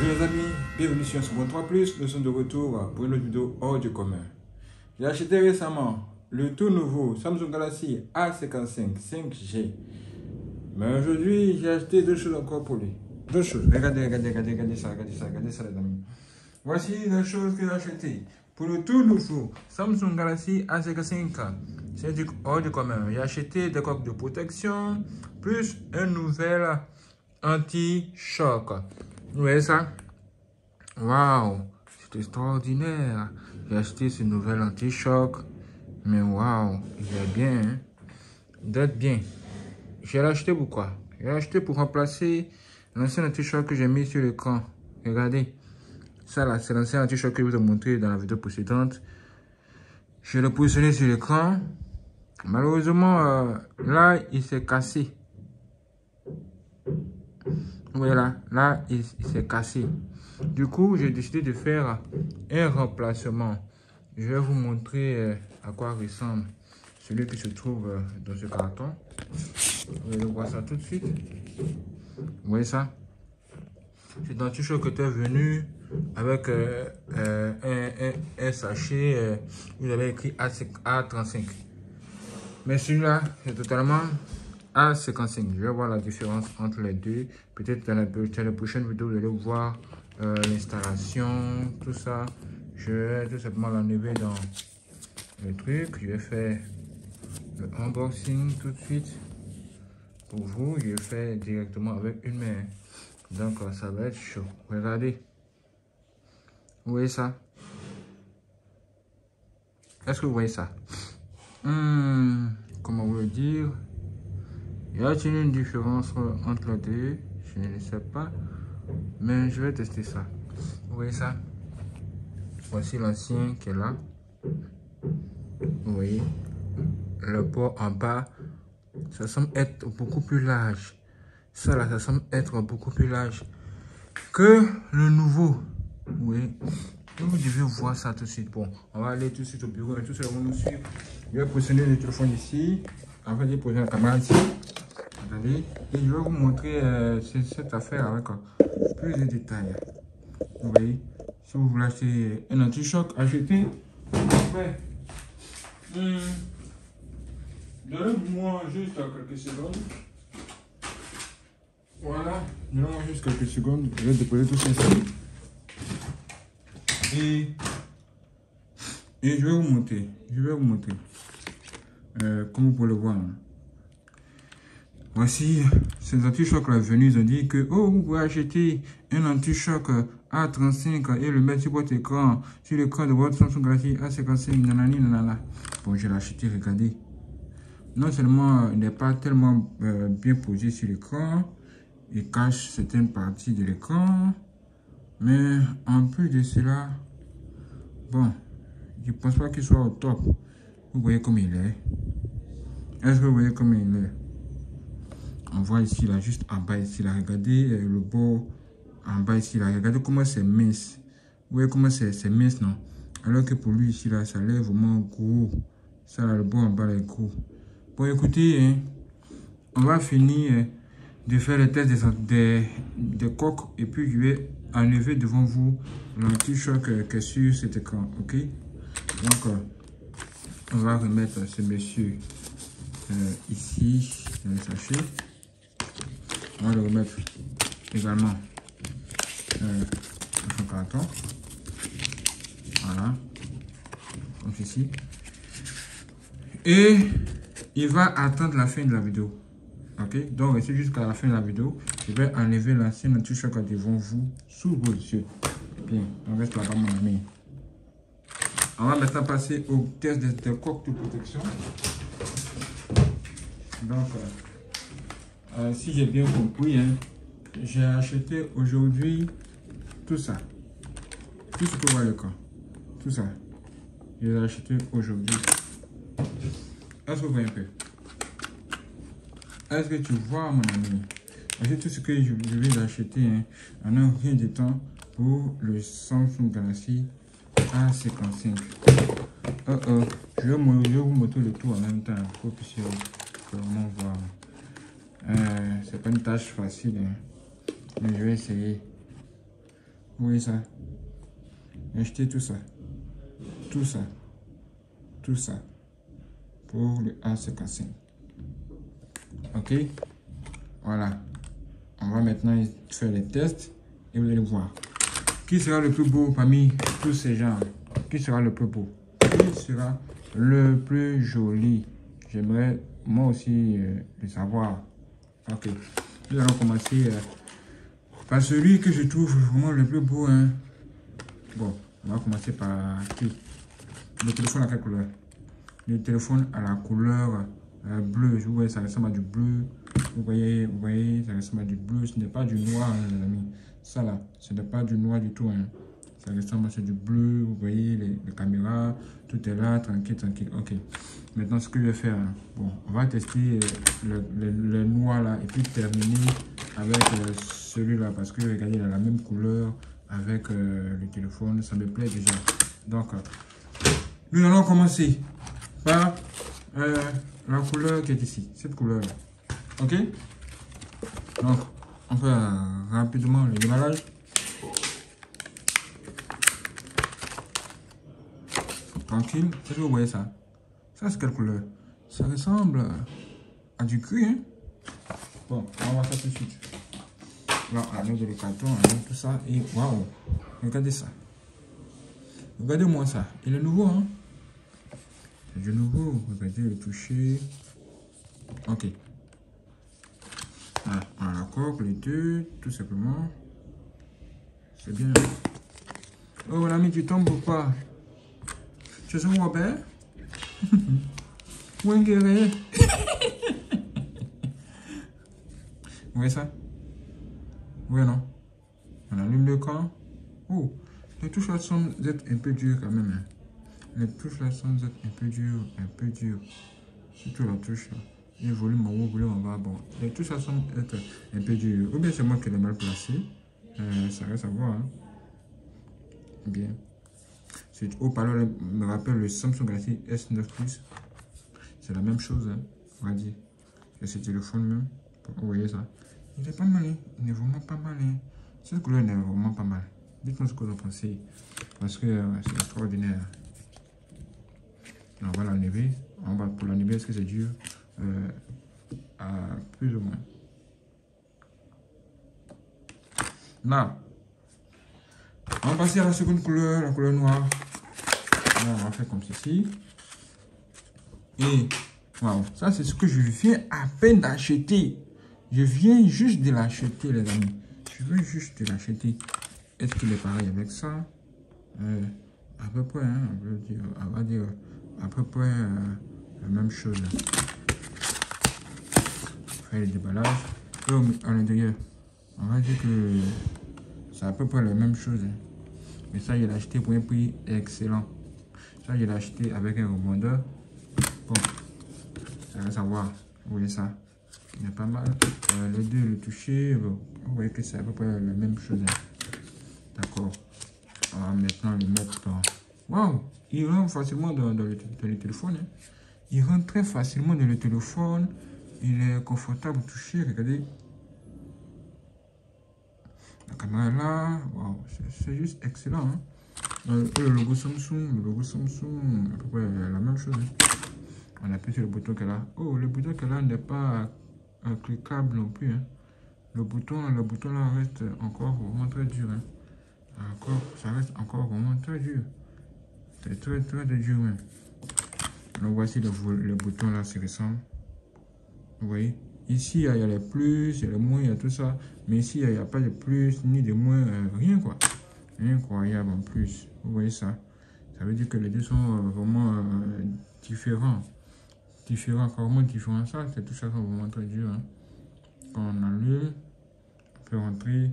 mes amis, bienvenue sur Second 3 Plus. Nous sommes de retour pour une autre vidéo hors du commun. J'ai acheté récemment le tout nouveau Samsung Galaxy A55 5G. Mais aujourd'hui, j'ai acheté deux choses encore pour lui. Deux choses. Regardez ça, les amis. Voici les choses que j'ai achetées pour le tout nouveau Samsung Galaxy A55. C'est du hors du commun. J'ai acheté des coques de protection plus un nouvel anti-choc. Vous voyez ça? Waouh, c'est extraordinaire. J'ai acheté ce nouvel anti-choc. Mais waouh, il est bien. Hein? Il doit être bien. J'ai acheté pour quoi? J'ai acheté pour remplacer l'ancien anti-choc que j'ai mis sur l'écran. Regardez. Ça là, c'est l'ancien anti-choc que je vous ai montré dans la vidéo précédente. Je l'ai positionné sur l'écran. Malheureusement, là, il s'est cassé. Voilà, là, il s'est cassé. Du coup, j'ai décidé de faire un remplacement. Je vais vous montrer à quoi ressemble celui qui se trouve dans ce carton. Vous allez voir ça tout de suite. Vous voyez ça? C'est un t-shirt qui était venu avec un sachet. Vous avez écrit A35. Mais celui-là, c'est totalement A55. Je vais voir la différence entre les deux. Peut-être dans la prochaine vidéo, vous allez voir l'installation, tout ça. Je vais tout simplement l'enlever dans le truc. Je vais faire le unboxing tout de suite. Pour vous, je vais faire directement avec une main. Donc, ça va être chaud. Regardez. Vous voyez ça? Est-ce que vous voyez ça? Comment vous le dire? Y a-t-il une différence entre les deux? Je ne sais pas. Mais je vais tester ça. Vous voyez ça? Voici l'ancien qui est là. Vous voyez? Le port en bas, ça semble être beaucoup plus large. Ça là, ça semble être beaucoup plus large que le nouveau. Vous voyez? Vous devez voir ça tout de suite. Bon, on va aller tout de suite au bureau et tout ça va nous suivre. Je vais positionner le téléphone ici. Après, je vais poser la caméra ici. Attendez. Et je vais vous montrer cette affaire avec plus de détails. Vous voyez? Si vous voulez acheter un anti-choc, achetez. Après, donnez-moi juste quelques secondes. Voilà. Donnez-moi juste quelques secondes. Je vais déposer tout ça ici. Et je vais vous montrer. Comme vous pouvez le voir. Voici ces anti-chocs là venus. Ils ont dit que vous pouvez acheter un anti-choc A35 et le mettre sur votre écran, sur l'écran de votre Samsung Galaxy A55. Nanani, nanana. Bon, je l'ai acheté, regardez. Non seulement il n'est pas tellement bien posé sur l'écran, il cache certaines parties de l'écran, mais en plus de cela, bon, je ne pense pas qu'il soit au top. Vous voyez comme il est. Est-ce que vous voyez comme il est? On voit ici, là, juste en bas ici, là, regardez le bord en bas ici, là, regardez comment c'est mince. Vous voyez comment c'est mince, non? Alors que pour lui ici, là, ça a l'air vraiment gros. Ça, là, le bord en bas, là, est gros. Bon, écoutez, hein, on va finir de faire les tests des coques et puis je vais enlever devant vous l'anti-choc qui est sur cet écran, ok? Donc, on va remettre ce monsieur ici dans le sachet. On va le remettre également dans son carton. Voilà, comme ceci. Et il va attendre la fin de la vidéo. Ok, donc restez jusqu'à la fin de la vidéo. Je vais enlever l'ancien anti-choc devant vous sous vos yeux. Bien, on reste là-bas, mon ami. On va maintenant passer au test des coques de protection. Donc, si j'ai bien compris, hein, j'ai acheté aujourd'hui tout ça. Tout ce que vous voyez l'écran. Tout ça. Je l'ai acheté aujourd'hui. Est-ce que vous voyez un peu? Est-ce que tu vois, mon ami? C'est tout ce que je vais acheter hein, en un rien de temps pour le Samsung Galaxy A55. Je vais vous montrer le tout en même temps pour que vous puissiez vraiment voir. C'est pas une tâche facile, hein, mais je vais essayer. Vous voyez ça? J'ai acheté tout ça. Tout ça. Tout ça. Pour le A55. Ok? Voilà. On va maintenant faire les tests et vous allez voir. Qui sera le plus beau parmi tous ces gens? Qui sera le plus beau? Qui sera le plus joli? J'aimerais moi aussi le savoir. Ok. Nous allons commencer par celui que je trouve vraiment le plus beau. Hein. Bon, on va commencer par qui? Le téléphone à quelle couleur? Le téléphone à la couleur bleu. Vous voyez, ça ressemble à du bleu. Vous voyez, ça ressemble à du bleu. Ce n'est pas du noir, hein, les amis. Ça là, ce n'est pas du noir du tout. Hein. Ça ressemble à du bleu. Vous voyez, les caméras, tout est là, tranquille, tranquille. Ok. Maintenant, ce que je vais faire, hein, bon, on va tester le noir là et puis terminer avec celui-là parce que regardez, il a la même couleur avec le téléphone. Ça me plaît déjà. Donc, nous allons commencer par la couleur qui est ici, cette couleur là. Ok? Donc, on fait rapidement le déballage. Tranquille. Est-ce que vous voyez ça? Ça, c'est quelle couleur? Ça ressemble à du gris, hein? Bon, on va voir ça tout de suite. Là, on met le carton, on met tout ça et waouh! Regardez ça. Regardez-moi ça. Il est nouveau, hein? C'est du nouveau. Regardez le toucher. Ok. Voilà, on a l'accord, les deux, tout simplement. C'est bien. Oh, mon ami, tu tombes ou quoi? Tu es un Robert? Ou un guerrier? Vous voyez ça? Oui, non? On allume le camp. Oh, les touches là sont un peu dures quand même. Hein. Les touches là sont un peu dures, Surtout la touche là. Le volume en haut, le volume en bas. Bon, les touches là sont un peu dures. Ou bien c'est moi qui l'ai mal placé. Ça reste à voir. Hein. Bien. Ce haut-parleur me rappelle le Samsung Galaxy S9 Plus. C'est la même chose, hein, on va dire. Et ce téléphone même. Vous voyez ça? Il est pas mal, hein. Il est vraiment pas mal. Hein. Cette couleur est vraiment pas mal. Dites-moi ce que vous en pensez. Parce que c'est extraordinaire. On va l'enlever. Pour l'enlever, est-ce que c'est dur? Plus ou moins. Là, on va passer à la seconde couleur, la couleur noire. Là, on va faire comme ceci. Et waouh, ça c'est ce que je viens à peine d'acheter. Je viens juste de l'acheter, les amis. Je viens juste de l'acheter. Est-ce qu'il est pareil avec ça? À peu près, hein, on va dire à peu près la même chose. Faire le déballage. Et à l'intérieur, on va dire que c'est à peu près la même chose. Hein. Mais ça, il l'a acheté pour un prix excellent. Ça, il l'a acheté avec un rebondeur. Bon, ça va savoir. Vous voyez ça? Il y a pas mal. Les deux, le toucher, bon, vous voyez que c'est à peu près la même chose. Hein. D'accord. On va maintenant le mettre dans... Waouh! Il rentre facilement dans le téléphone. Hein. Il rentre très facilement dans le téléphone. Il est confortable au toucher. Regardez. La caméra est là. Waouh! C'est juste excellent. Hein. Le logo Samsung, à peu près la même chose. Hein. On appuie sur le bouton qu'elle a. Oh, le bouton qu'elle a n'est pas cliquable non plus. Hein. Le bouton là reste encore vraiment très dur. Hein. Ça reste encore vraiment très dur. C'est très dur. Hein. Donc voici le bouton là, c'est récent. Vous voyez. Ici, il y a les plus, il y a les moins, il y a tout ça. Mais ici, il n'y a pas de plus ni de moins, rien quoi. Incroyable en plus. Vous voyez ça? Ça veut dire que les deux sont vraiment différents. Carrément différents. Ça, c'est tout ça, vraiment très dur. Hein. Quand on allume, on peut rentrer,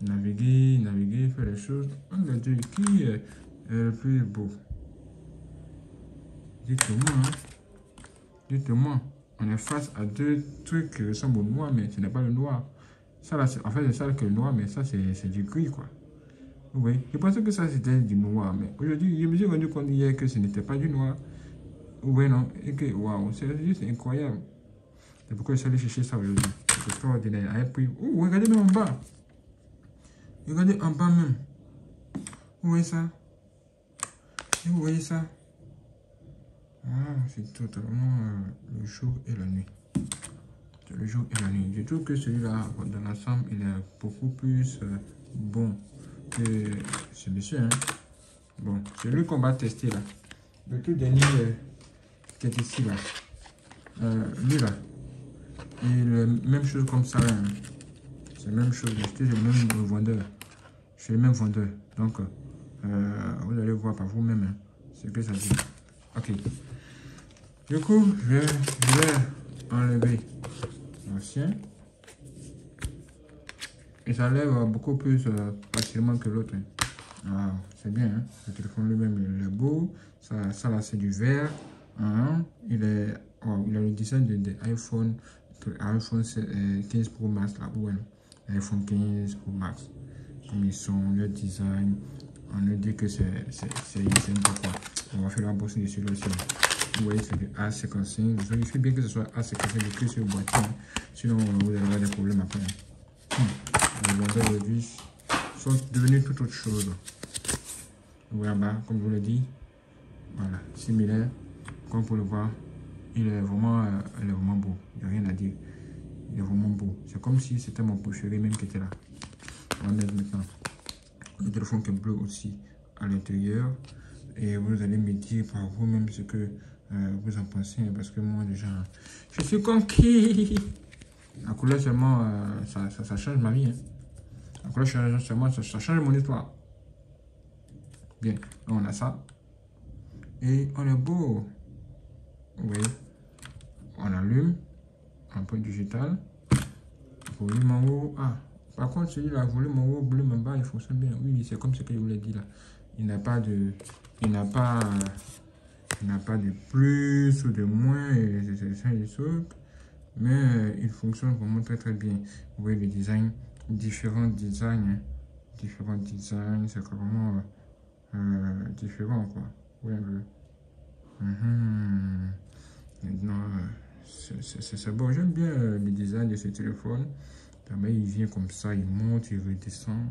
naviguer, faire les choses. On va dire qui est le plus beau. Dites-moi. Hein. Dites-moi. On est face à deux trucs qui ressemblent au noir, mais ce n'est pas le noir. Ça là, en fait, c'est ça que le noir, mais ça, c'est du gris, quoi. Vous voyez? Je pensais que ça, c'était du noir, mais aujourd'hui, je me suis rendu compte hier que ce n'était pas du noir. Vous voyez, non? Et que, waouh, c'est juste incroyable. C'est pourquoi je suis allé chercher ça aujourd'hui. C'est extraordinaire. À un prix. Oh, regardez même en bas. Regardez en bas même. Vous voyez ça? Et vous voyez ça? Ah, c'est totalement le jour et la nuit. C'est le jour et la nuit. Je trouve que celui-là, dans l'ensemble, il est beaucoup plus bon que celui-ci. Hein. Bon, c'est lui qu'on va tester là. Le tout dernier qui est ici là. Lui là. Et même chose comme ça. Hein. C'est la même chose. C'est le même vendeur. C'est le même vendeur. Donc, vous allez voir par vous-même hein, ce que ça dit. Ok. Du coup, je vais enlever l'ancien. Et ça lève beaucoup plus facilement que l'autre. Hein. Ah, c'est bien, hein? Le téléphone lui-même il est beau. Ça là, c'est du verre. Hein? Il a le design de iPhone 15 Pro Max là. Ouais. iPhone 15 Pro Max. Comme ils sont, le design. On nous dit que c'est une quoi. On va faire la bourse dessus là aussi. Vous voyez, c'est du A55. Il fait bien que ce soit A55 écrit sur le boîtier. Sinon, vous allez avoir des problèmes après. Les vendeurs aujourd'hui sont devenus tout autre chose. Vous voyez là-bas, comme je vous l'ai dit. Voilà, similaire. Comme vous pouvez le voir, il est vraiment beau. Il n'y a rien à dire. Il est vraiment beau. C'est comme si c'était mon préféré même qui était là. On va mettre maintenant le téléphone qui est bleu aussi à l'intérieur. Et vous allez me dire par vous-même ce que vous en pensez. Parce que moi déjà, je suis conquis. La couleur seulement, ça change ma vie. Hein. La couleur seulement, ça change mon histoire. Bien, on a ça. Et on est beau. Vous voyez, on allume. Empreinte digitale. Volume en haut. Ah, par contre, celui-là, volume en haut, volume en bas, il fonctionne bien. Oui, c'est comme ce que je vous l'ai dit là. Il n'a pas de plus ou de moins. C'est ça, les trucs. Mais il fonctionne vraiment très très bien. Vous voyez le design, différents designs. Hein. Différents designs, c'est vraiment différent quoi. Oui, maintenant, c'est bon. J'aime bien le design de ce téléphone. Mais il vient comme ça, il monte, il redescend.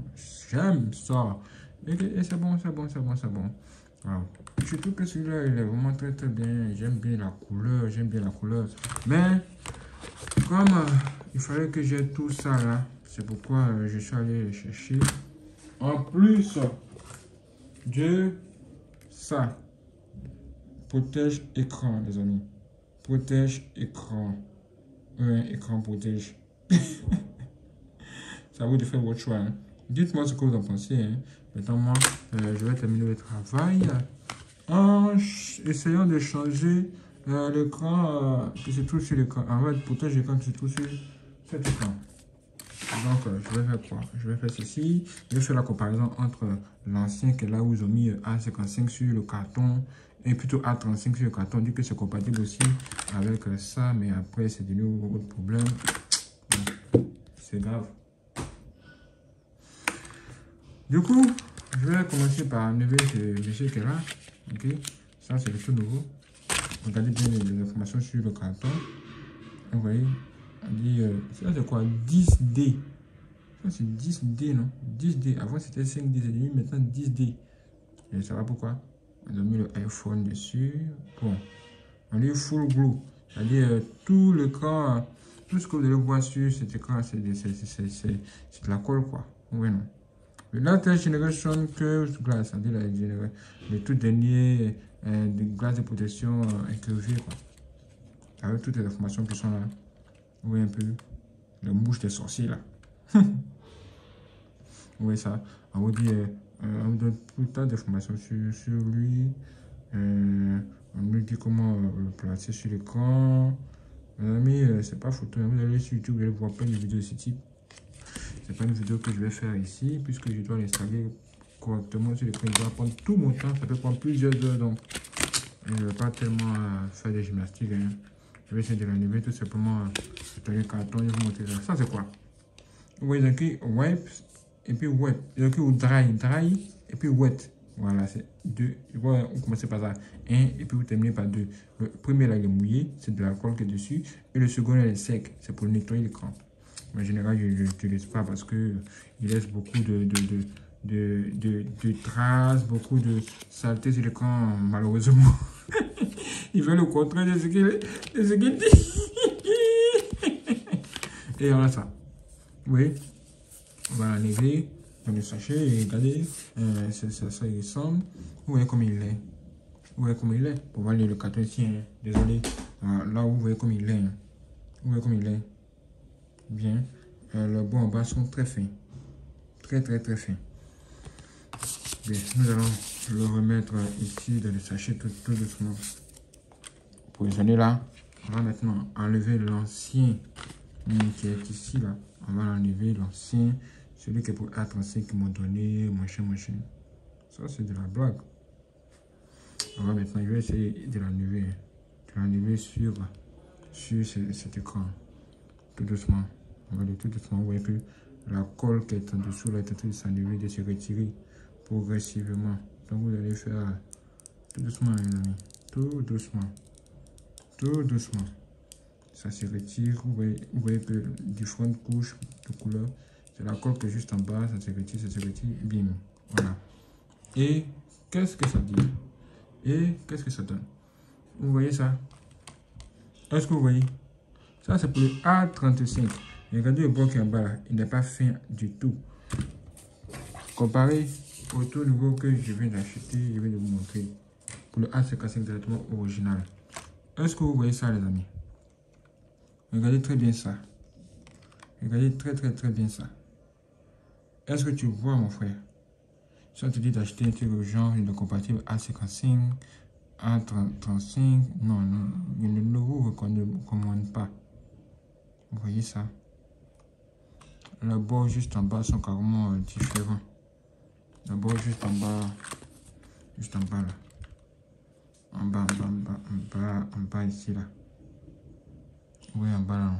J'aime ça. Et c'est bon, c'est bon, c'est bon, c'est bon. Wow. Je trouve que celui-là, il est vraiment très très bien. J'aime bien la couleur, j'aime bien la couleur. Mais, comme il fallait que j'ai tout ça là, c'est pourquoi je suis allé le chercher. En plus de ça, protège écran, les amis. Protège écran. Écran protège. Ça vous de faire votre choix. Hein. Dites-moi ce que vous en pensez. Hein. Maintenant, moi, je vais terminer le travail en essayant de changer l'écran qui se trouve sur l'écran. En fait, protège l'écran qui se trouve sur cet écran. Donc, je vais faire quoi? Je vais faire ceci. Je vais faire la comparaison entre l'ancien qui est là où ils ont mis A55 sur le carton et plutôt A35 sur le carton. On dit que c'est compatible aussi avec ça, mais après, c'est de nouveau autre problème. Bon, c'est grave. Du coup, je vais commencer par enlever ce monsieur qui est là. Ok, ça c'est le tout nouveau. Regardez bien les informations sur le carton. Vous voyez, on dit, ça c'est quoi? 10D. Ça c'est 10D, non? 10D. Avant c'était 5D, c'est devenu maintenant 10D. Et ça va pourquoi? On a mis le iPhone dessus. Bon, on dit full glue. C'est-à-dire tout l'écran, tout ce que vous allez voir sur cet écran, c'est de la colle quoi. Oui, non? Le latest generation curved glass, c'est-à-dire le tout dernier de glace de protection incurvée, quoi. Avec toutes les informations qui sont là. Vous voyez un peu les mouches des sorciers là. Vous voyez ça. On vous dit, on vous donne tout le tas d'informations sur lui. On nous dit comment le placer sur l'écran. Mes amis, c'est pas photo. Vous allez sur YouTube, vous allez voir plein de vidéos de ce type. C'est pas une vidéo que je vais faire ici, puisque je dois l'installer correctement sur l'écran. Il va prendre tout mon temps, ça peut prendre plusieurs heures, donc je ne vais pas tellement faire des gymnastiques. Hein. Je vais essayer de l'enlever tout simplement dans le carton et vous montrer ça. Ça c'est quoi? Vous voyez écrit wipe et puis wet. Il y a écrit dry et puis wet. Voilà, c'est deux. Voilà, on commence par ça. Un et puis vous terminez par deux. Le premier là il est mouillé, c'est de l'alcool qui est dessus. Et le second là il est sec, c'est pour nettoyer l'écran. En général, je ne l'utilise pas parce que il laisse beaucoup de traces, beaucoup de saleté sur l'écran, malheureusement. Il fait le contraire de ce qu'il dit. Et voilà ça. Oui, on va l'enlever dans le sachet et regardez, ça il ressemble. Vous voyez comme il est. Vous voyez comme il est. Pour voir le carton ici, hein. Désolé. Là, vous voyez comme il est. Hein. Vous voyez comme il est. Bien. Le bout en bas sont très fins. Très fins. Bien, nous allons le remettre ici dans le sachet tout doucement. Positionner là. On va maintenant enlever l'ancien qui est ici là. On va enlever l'ancien. Celui qui est pour A35 qui m'ont donné, machin. Ça, c'est de la blague. On va maintenant, je vais essayer de l'enlever. De l'enlever sur cet écran. Tout doucement. On va aller tout doucement. Vous voyez que la colle qui est en dessous là est en train de s'enlever, de se retirer progressivement. Donc vous allez faire tout doucement, les amis. Tout doucement. Tout doucement. Ça se retire. Vous voyez que différentes couches de couleurs. C'est la colle qui est juste en bas. Ça se retire, bim. Voilà. Et qu'est-ce que ça dit? Et qu'est-ce que ça donne? Vous voyez ça? Est-ce que vous voyez? Ça, c'est pour le A35. Regardez le bord qui est en bas là. Il n'est pas fin du tout. Comparé au tout nouveau que je viens d'acheter, je vais vous montrer. Pour le A55 directement original. Est-ce que vous voyez ça, les amis? Regardez très bien ça. Regardez très bien ça. Est-ce que tu vois, mon frère? Si on te dit d'acheter un truc genre de compatible A55, A35, non, il ne vous recommande pas. Vous voyez ça? Le bord juste en bas sont carrément différents. Le bord juste en bas là. En bas ici là. Oui, en bas là.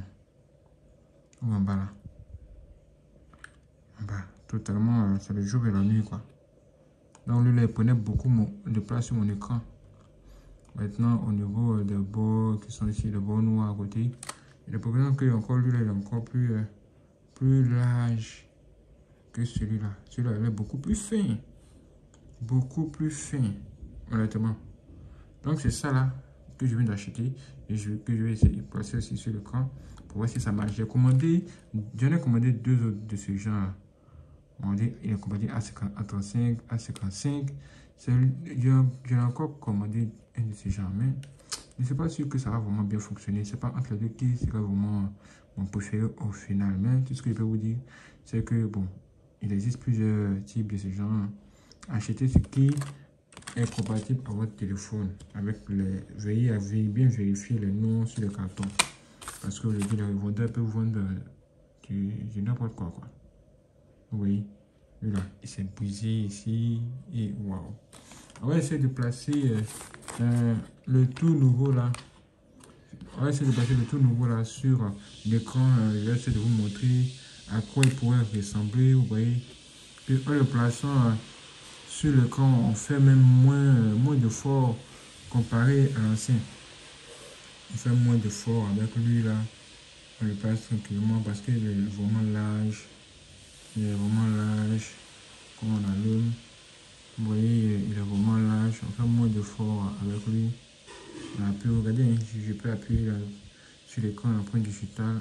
Ou en bas là. En bas. Totalement, c'est le jour et la nuit quoi. Donc lui là, il prenait beaucoup de place sur mon écran. Maintenant, au niveau des bords qui sont ici, le bord noir à côté, il est probablement que encore lui là, il est encore plus large que celui-là. Celui-là, il est beaucoup plus fin. Beaucoup plus fin, honnêtement. Donc c'est ça là que je viens d'acheter et que je vais essayer de placer aussi sur l'écran pour voir si ça marche. J'en ai commandé deux autres de ce genre. Il est commandé A35, A55. J'ai encore commandé un de ces genres, mais je ne suis pas sûr que ça va vraiment bien fonctionner. C'est pas entre les deux qui sera vraiment mon préféré au final. Mais tout ce que je peux vous dire, c'est que bon, il existe plusieurs types de ces genres. Achetez ce qui est compatible à votre téléphone. Veuillez bien vérifier les noms sur le carton. Parce que le vendeur peut vous vendre du n'importe quoi. Oui, là, il s'est brisé ici et waouh. On va essayer de placer le tout nouveau là. On va essayer de placer le tout nouveau là sur l'écran. Je vais essayer de vous montrer à quoi il pourrait ressembler. Vous voyez que en le plaçant sur l'écran, on fait même moins d'efforts comparé à l'ancien. On fait moins d'efforts avec lui là. On le place tranquillement parce qu'il est vraiment large. Il est vraiment large. Quand on allume, vous voyez, il est vraiment large. On fait moins d'efforts avec lui. Regardez, hein, je peux appuyer là, sur l'écran empreinte digitale.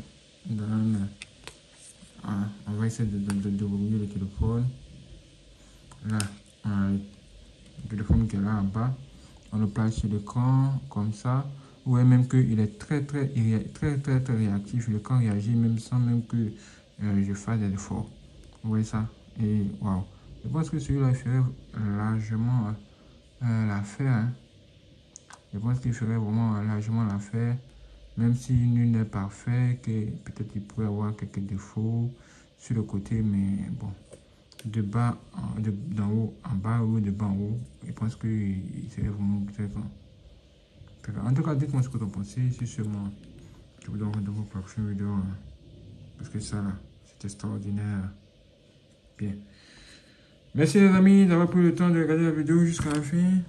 On va essayer de rouler le téléphone. Là, on a le téléphone qui est là en bas. On le place sur l'écran comme ça. Vous voyez même qu'il est très réactif. L'écran réagit même sans même que je fasse des efforts. Vous voyez ça? Et waouh! Je pense que celui-là ferait largement l'affaire. Hein. Je pense qu'il ferait vraiment largement l'affaire. Même si nul n'est parfait, que peut-être il pourrait avoir quelques défauts sur le côté, mais bon. D'en haut en bas ou de bas en haut, je pense qu'il serait vraiment très grand. En tout cas, dites-moi ce que vous en pensez. Si seulement je vous donne rendez-vous pour la prochaine vidéo. Parce que ça là, c'est extraordinaire. Bien. Merci les amis d'avoir pris le temps de regarder la vidéo jusqu'à la fin.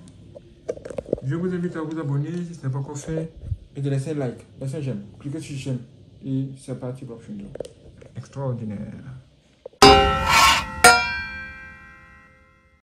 Je vous invite à vous abonner si ce n'est pas encore fait. Et de laisser un like, laisser un j'aime, cliquez sur j'aime. Et c'est parti pour la prochaine vidéo. extraordinaire.